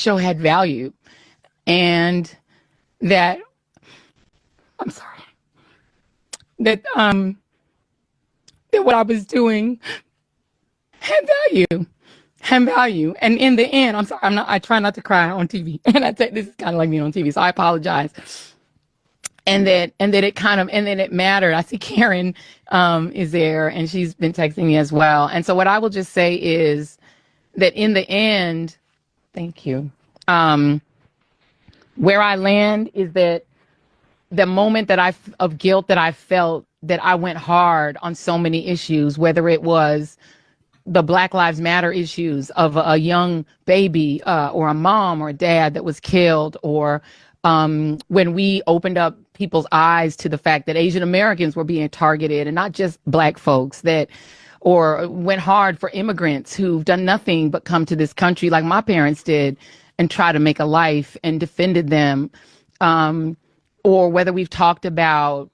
show had value, and that I'm sorry, that what I was doing had value. Had value. And in the end, I'm sorry, I try not to cry on TV. And this is kind of like me on TV, so I apologize. And that it mattered. I see Karen is there, and she's been texting me as well. And so what I will just say is that in the end, thank you. Where I land is that the moment of guilt that I felt, that I went hard on so many issues, whether it was the Black Lives Matter issues of a young baby or a mom or a dad that was killed, or when we opened up people's eyes to the fact that Asian Americans were being targeted and not just Black folks, or went hard for immigrants who've done nothing but come to this country like my parents did and try to make a life and defended them. Or whether we've talked about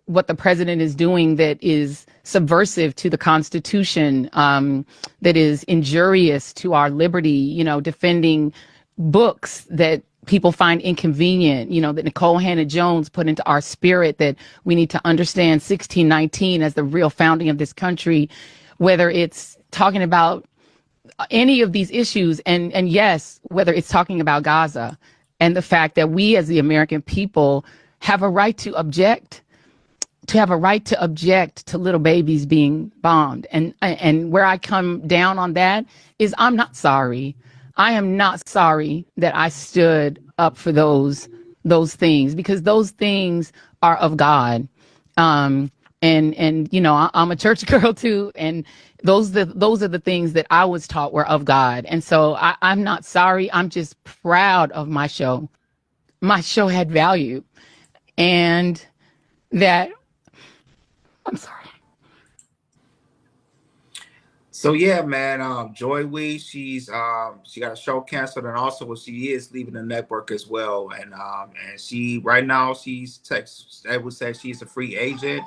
what the president is doing that is subversive to the Constitution, that is injurious to our liberty, defending books that people find inconvenient, that Nicole Hannah-Jones put into our spirit, that we need to understand 1619 as the real founding of this country, whether it's talking about any of these issues, and yes, whether it's talking about Gaza and the fact that we as the American people have a right to object, to little babies being bombed. And where I come down on that is I'm not sorry. I am not sorry that I stood up for those things, because those things are of God. I'm a church girl too, and those are the things that I was taught were of God. And so I'm not sorry. I'm just proud of my show. My show had value, and that I'm sorry. So yeah, man, Joy Reid, she got a show canceled, and also she is leaving the network as well. And she right now I would say she's a free agent,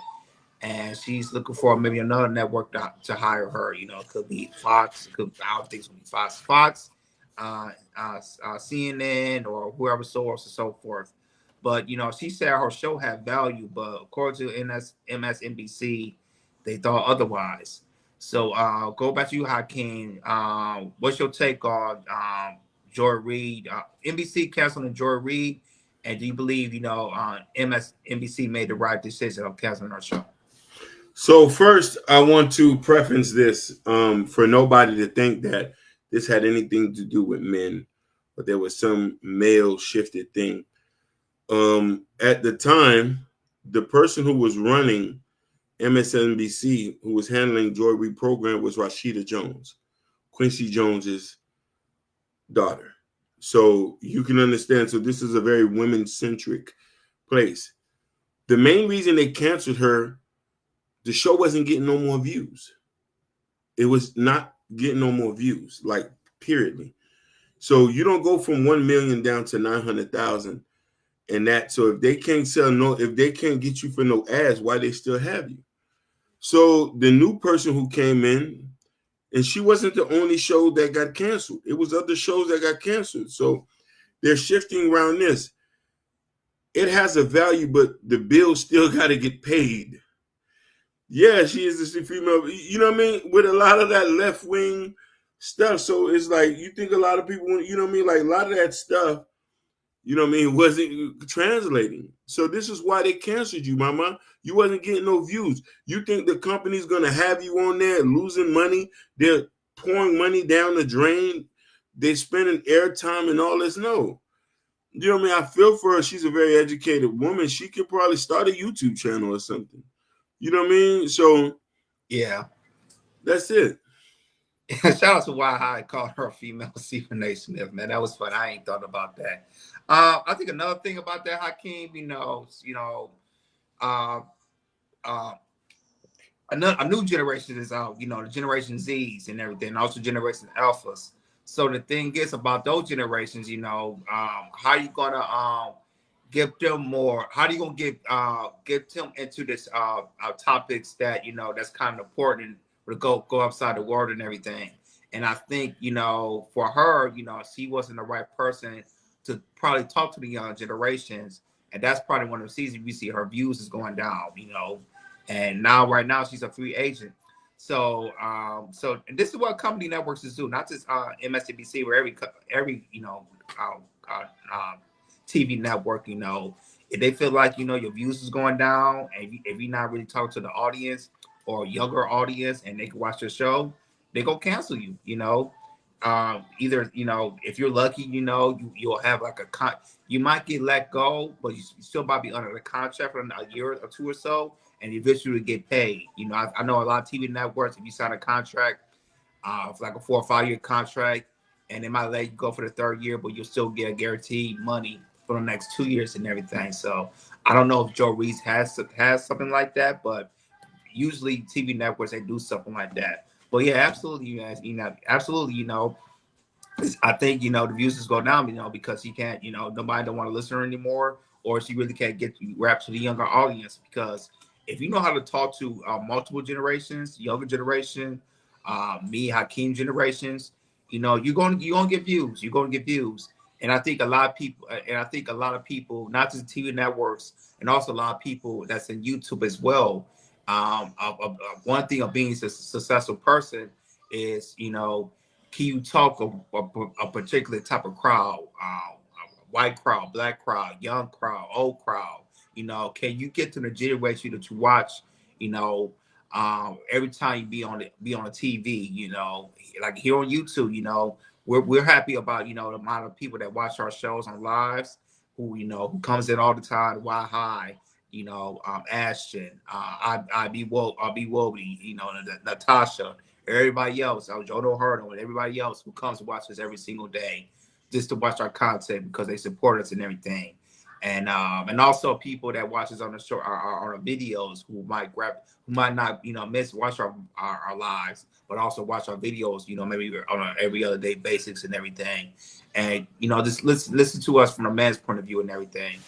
and she's looking for maybe another network to hire her. It could be Fox, I don't think it's gonna be Fox, CNN, or whoever source and so forth. But she said her show had value, but according to MSNBC, they thought otherwise. So go back to you, Hakeem. What's your take on Joy Reid? NBC canceling Joy Reid, and do you believe MSNBC made the right decision of canceling our show? So first, I want to preface this for nobody to think that this had anything to do with men, or there was some male shifted thing. At the time, the person who was running MSNBC, who was handling Joy Reid program, was Rashida Jones, Quincy Jones's daughter. So you can understand. So this is a very women-centric place. The main reason they canceled her, the show wasn't getting no more views. It was not getting no more views, like periodly. So you don't go from 1 million down to 900,000, and that. So if they can't if they can't get you for no ads, why they still have you? So the new person who came in, and she wasn't the only show that got canceled. It was other shows that got canceled. So they're shifting around this. It has a value, but the bill still got to get paid. Yeah, she is the female, you know what I mean? With a lot of that left wing stuff. So it's like, you think a lot of people, you know what I mean? Like a lot of that stuff, you know what I mean, wasn't translating. So this is why they canceled you, mama. You wasn't getting no views. You think the company's going to have you on there losing money? They're pouring money down the drain. They spending airtime and all this. No. You know what I mean? I feel for her. She's a very educated woman. She could probably start a YouTube channel or something. You know what I mean? So, yeah. That's it. Shout out to why I called her a female Stephen A. Smith, man. That was fun. I ain't thought about that. I think another thing about that, Hakeem, a new generation is out, the Generation Zs and everything, and also Generation Alphas. So the thing is about those generations, how you gonna give them more? How do you gonna get them into this topics that that's kind of important to go outside the world and everything? And I think, you know, for her, you know, she wasn't the right person to probably talk to the young generations. And that's probably one of the seasons we see her views is going down, you know. And now, right now, she's a free agent. So, and this is what company networks is do, not just MSNBC, where every you know, uh, uh, um, TV network, you know, if they feel like, you know, your views is going down, and if you're not really talking to the audience or younger audience, and they can watch your show, they go cancel you. You know, either, you know, if you're lucky, you know, you'll have like you might get let go, but you still might be under the contract for a year or two or so, and eventually get paid. You know, I know a lot of TV networks, if you sign a contract, for like a 4 or 5 year contract, and they might let you go for the third year, but you'll still get a guaranteed money for the next 2 years and everything. So I don't know if Joe Reid has something like that, but usually TV networks, they do something like that. But yeah, absolutely, you know, absolutely, you know, I think, you know, the views just go down, you know, because he can't, you know, nobody don't want to listen to her anymore, or she really can't get wrapped to the younger audience. Because if you know how to talk to multiple generations, younger generation, me, Hakeem generations, you know, you're gonna get views. You're gonna get views. And I think a lot of people, not just TV networks, and also a lot of people that's in YouTube as well. One thing of being a successful person is, you know, can you talk a particular type of crowd, white crowd, black crowd, young crowd, old crowd? You know, can you get to the generation that you watch? You know, every time you be on the TV, you know, like here on YouTube, you know, we're happy about, you know, the amount of people that watch our shows on lives, who, you know, who comes in all the time. Why High, you know, Ashton, I be Wobie, you know, Natasha, everybody else, Jodo Hurdle, and everybody else who comes to watch us every single day, just to watch our content because they support us and everything. And also people that watch us on the show, our videos, who might not, you know, watch our lives, but also watch our videos, you know, maybe on a every other day basis and everything. And, you know, just listen to us from a man's point of view and everything.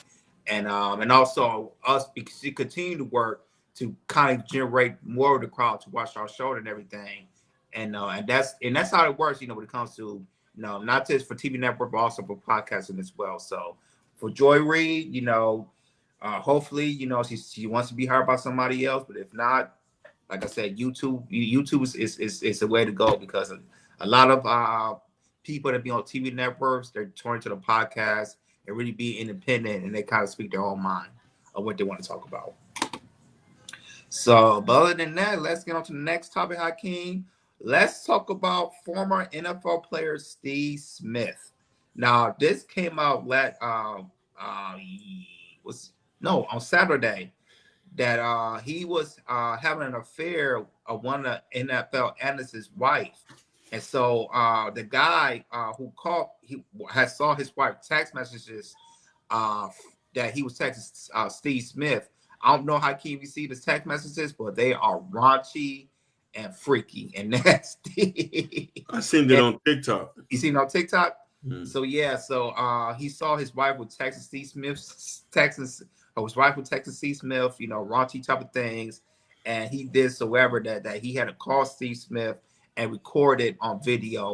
And also us, because we continue to work to kind of generate more of the crowd to watch our show and everything. And that's how it works, you know, when it comes to, you know, not just for TV network, but also for podcasting as well. So for Joy Reid, you know, hopefully, you know, she wants to be hired by somebody else. But if not, like I said, YouTube is the way to go, because a lot of people that be on TV networks, they're turning to the podcast and really be independent, and they kind of speak their own mind of what they want to talk about. So, but other than that, let's get on to the next topic, Hakeem. Let's talk about former NFL player Steve Smith. Now, this came out on Saturday, that he was having an affair of one of the NFL analyst's wife. And so the guy who called, he had saw his wife text messages that he was texting Steve Smith. I don't know how can you see the text messages, but they are raunchy and freaky and nasty. I seen it on TikTok. You seen it on TikTok? Mm. So yeah, he saw his wife with texting Steve Smith, his wife with texting Steve Smith, you know, raunchy type of things, and he did so ever that he had to call Steve Smith and record it on video